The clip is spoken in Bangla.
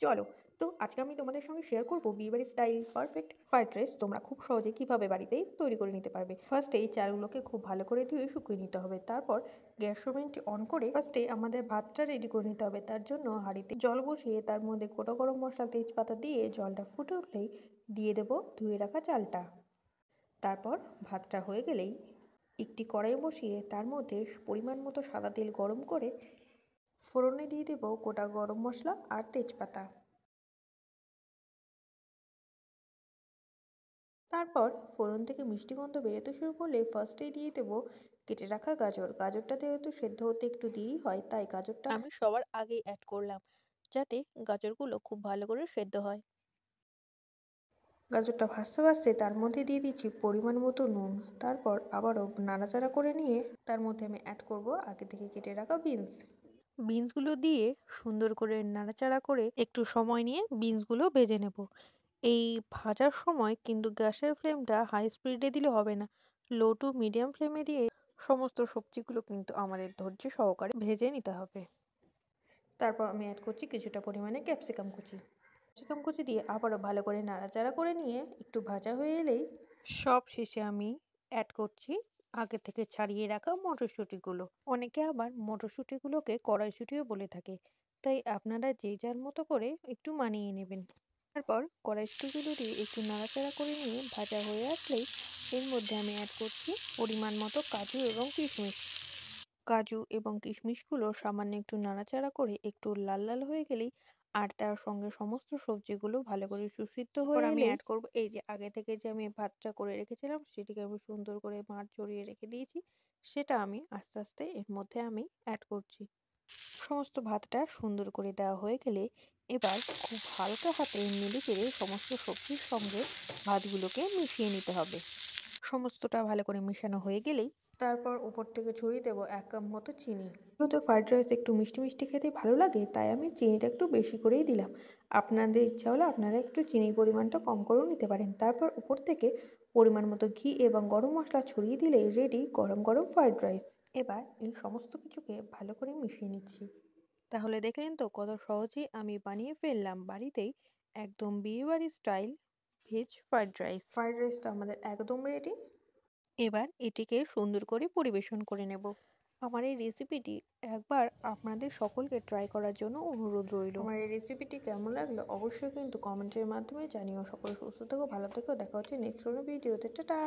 চলো, তো আজকে আমি তোমাদের সঙ্গে শেয়ার করব বিয়েবাড়ি স্টাইল পারফেক্ট ফ্রাইড রাইস তোমরা খুব সহজে কিভাবে বাড়িতেই তৈরি করে নিতে পারবে। ফার্স্টে এই চালগুলোকে খুব ভালো করে ধুয়ে শুকিয়ে নিতে হবে। তারপর গ্যাস ওভেনটি অন করে ফার্স্টে আমাদের ভাতটা রেডি করে নিতে হবে। তার জন্য হাঁড়িতে জল বসিয়ে তার মধ্যে গোটা গরম মশলা তেজপাতা দিয়ে জলটা ফুটে উঠলেই দিয়ে দেব ধুয়ে রাখা চালটা। তারপর ভাতটা হয়ে গেলেই একটি কড়াই বসিয়ে তার মধ্যে পরিমাণ মতো সাদা তেল গরম করে ফোড়নে দিয়ে দেব গোটা গরম মশলা আর তেজপাতা। তারপর ফোড়ন থেকে মিষ্টি গন্ধ বেরোতে শুরু করলে ফার্স্টেই দিয়ে দেবো কেটে রাখা গাজর। গাজরটা যেহেতু সেদ্ধ হতে একটু দেরি হয় তাই গাজরটা আমি সবার আগেই অ্যাড করলাম, যাতে গাজরগুলো খুব ভালো করে সেদ্ধ হয়। গাজরটা ভাজতে ভাজতে তার মধ্যে দিয়ে দিচ্ছি পরিমাণ মতো নুন। তারপর আবারও নাড়াচাড়া করে নিয়ে তার মধ্যে আমি অ্যাড করব আগে থেকে কেটে রাখা বিনস। বিনসগুলো দিয়ে সুন্দর করে নাড়াচাড়া করে একটু সময় নিয়ে বিনসগুলো ভেজে নেব। এই ভাজার সময় কিন্তু গ্যাসের ফ্লেমটা হাই স্পিডে দিলে হবে না, লো টু মিডিয়াম ফ্লেমে দিয়ে সমস্ত সবজিগুলো কিন্তু আমাদের ধৈর্য সহকারে ভেজে নিতে হবে। তারপর আমি অ্যাড করছি কিছুটা পরিমাণে ক্যাপসিকাম কুচি। ক্যাপসিকাম কুচি দিয়ে আবারও ভালো করে নাড়াচাড়া করে নিয়ে একটু ভাজা হয়ে এলেই সব শেষে আমি অ্যাড করছি আগে থেকে ছাড়িয়ে রাখা মটরশুঁটিগুলো। অনেকে আবার মটরশুঁটিগুলোকে কড়াইশুঁটিও বলে থাকে, তাই আপনারা যে যার মতো করে একটু মানিয়ে নেবেন। তারপর কড়াইশুঁটিগুলো দিয়ে একটু নাড়াচাড়া করে নিয়ে ভাজা হয়ে আসলেই এর মধ্যে আমি অ্যাড করছি পরিমাণ মতো কাজু এবং কিশমিশ। কাজু এবং কিশমিশগুলো সামান্য একটু নাড়াচাড়া করে একটু লাল লাল হয়ে গেলেই আর তার সঙ্গে সমস্ত সবজিগুলো ভালো করে সুসিদ্ধ হয়ে আমি অ্যাড করব এই যে আগে থেকে যে আমি ভাতটা করে রেখেছিলাম সেটিকে আমি সুন্দর করে মাড় চড়িয়ে রেখে দিয়েছি, সেটা আমি আস্তে আস্তে এর মধ্যে আমি অ্যাড করছি। সমস্ত ভাতটা সুন্দর করে দেওয়া হয়ে গেলে এবার খুব হালকা হাতে নেড়ে চেড়ে সমস্ত সবজির সঙ্গে ভাতগুলোকে মিশিয়ে নিতে হবে। সমস্তটা ভালো করে মেশানো হয়ে গেলেই তারপর উপর থেকে ছড়িয়ে দেবো 1 কাপ মতো চিনি। যেহেতু ফ্রাইড রাইস একটু মিষ্টি মিষ্টি খেতে ভালো লাগে তাই আমি চিনিটা একটু বেশি করেই দিলাম। আপনাদের ইচ্ছা হলে আপনারা একটু চিনির পরিমাণটা কম করেও নিতে পারেন। তারপর উপর থেকে পরিমাণ মতো ঘি এবং গরম মশলা ছড়িয়ে দিলেই রেডি গরম গরম ফ্রাইড রাইস। এবার এই সমস্ত কিছুকে ভালো করে মিশিয়ে নিচ্ছি। তাহলে দেখলেন তো কত সহজেই আমি বানিয়ে ফেললাম বাড়িতেই একদম বিয়েবাড়ি style veg fried rice. Fried rice তো আমাদের একদম রেডি। এবার এটিকে সুন্দর করে পরিবেশন করে নেব। আমার এই রেসিপিটি একবার আপনাদের সকলকে ট্রাই করার জন্য অনুরোধ রইল। আমার এই রেসিপিটি কেমন লাগলো অবশ্যই কিন্তু কমেন্টের মাধ্যমে জানিও। সকলে সুস্থ থেকো, ভালো থেকো, দেখা হচ্ছে নেক্সট কোনো ভিডিওতে। টাটা।